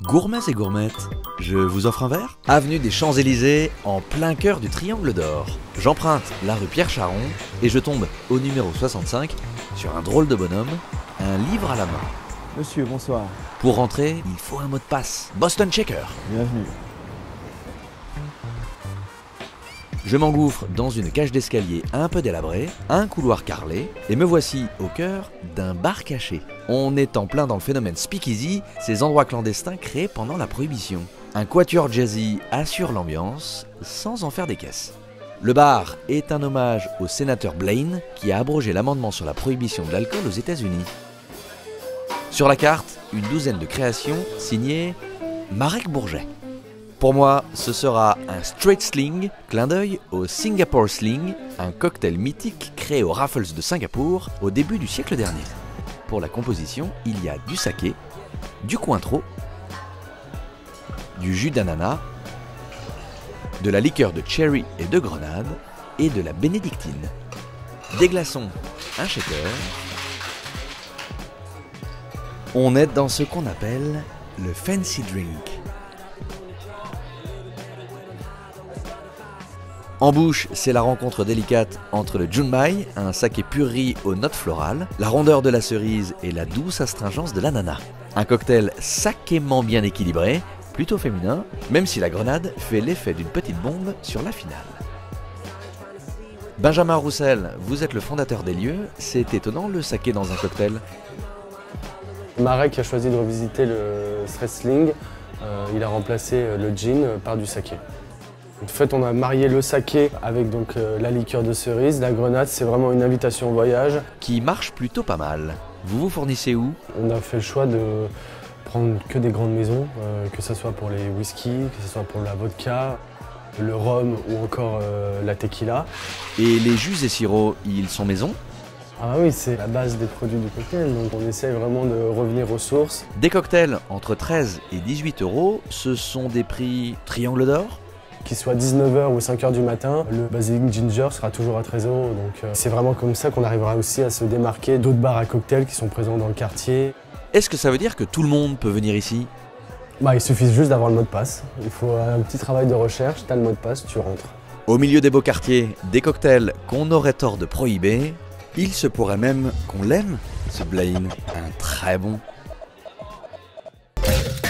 Gourmets et gourmettes, je vous offre un verre? Avenue des Champs-Élysées, en plein cœur du Triangle d'Or. J'emprunte la rue Pierre-Charon et je tombe au numéro 65 sur un drôle de bonhomme, un livre à la main. Monsieur, bonsoir. Pour rentrer, il faut un mot de passe. Boston Checker. Bienvenue. Je m'engouffre dans une cage d'escalier un peu délabrée, un couloir carrelé, et me voici au cœur d'un bar caché. On est en plein dans le phénomène speakeasy, ces endroits clandestins créés pendant la Prohibition. Un quatuor jazzy assure l'ambiance, sans en faire des caisses. Le bar est un hommage au sénateur Blaine, qui a abrogé l'amendement sur la prohibition de l'alcool aux États-Unis. Sur la carte, une douzaine de créations signées Marek Bourget. Pour moi, ce sera un straight sling, clin d'œil au Singapore Sling, un cocktail mythique créé aux Raffles de Singapour au début du siècle dernier. Pour la composition, il y a du saké, du cointreau, du jus d'ananas, de la liqueur de cherry et de grenade et de la bénédictine. Des glaçons, un shaker. On est dans ce qu'on appelle le fancy drink. En bouche, c'est la rencontre délicate entre le junmai, un saké pur riz aux notes florales, la rondeur de la cerise et la douce astringence de l'ananas. Un cocktail sakément bien équilibré, plutôt féminin, même si la grenade fait l'effet d'une petite bombe sur la finale. Benjamin Roussel, vous êtes le fondateur des lieux, c'est étonnant le saké dans un cocktail. Marek a choisi de revisiter le straight sling, il a remplacé le gin par du saké. En fait, on a marié le saké avec donc, la liqueur de cerise. La grenade, c'est vraiment une invitation au voyage. Qui marche plutôt pas mal. Vous vous fournissez où? On a fait le choix de prendre que des grandes maisons, que ce soit pour les whisky, que ce soit pour la vodka, le rhum ou encore la tequila. Et les jus et sirops, ils sont maison? Ah oui, c'est la base des produits du cocktail, donc on essaie vraiment de revenir aux sources. Des cocktails entre 13 et 18 €, ce sont des prix Triangle d'Or? Qu'il soit 19h ou 5h du matin, le Basilic Ginger sera toujours à 13 €. Donc c'est vraiment comme ça qu'on arrivera aussi à se démarquer d'autres bars à cocktails qui sont présents dans le quartier. Est-ce que ça veut dire que tout le monde peut venir ici? Il suffit juste d'avoir le mot de passe. Il faut un petit travail de recherche, tu as le mot de passe, tu rentres. Au milieu des beaux quartiers, des cocktails qu'on aurait tort de prohiber. Il se pourrait même qu'on l'aime, ce Blaine, un très bon.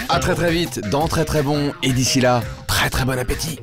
A très vite, dans très bon, et d'ici là, très bon appétit.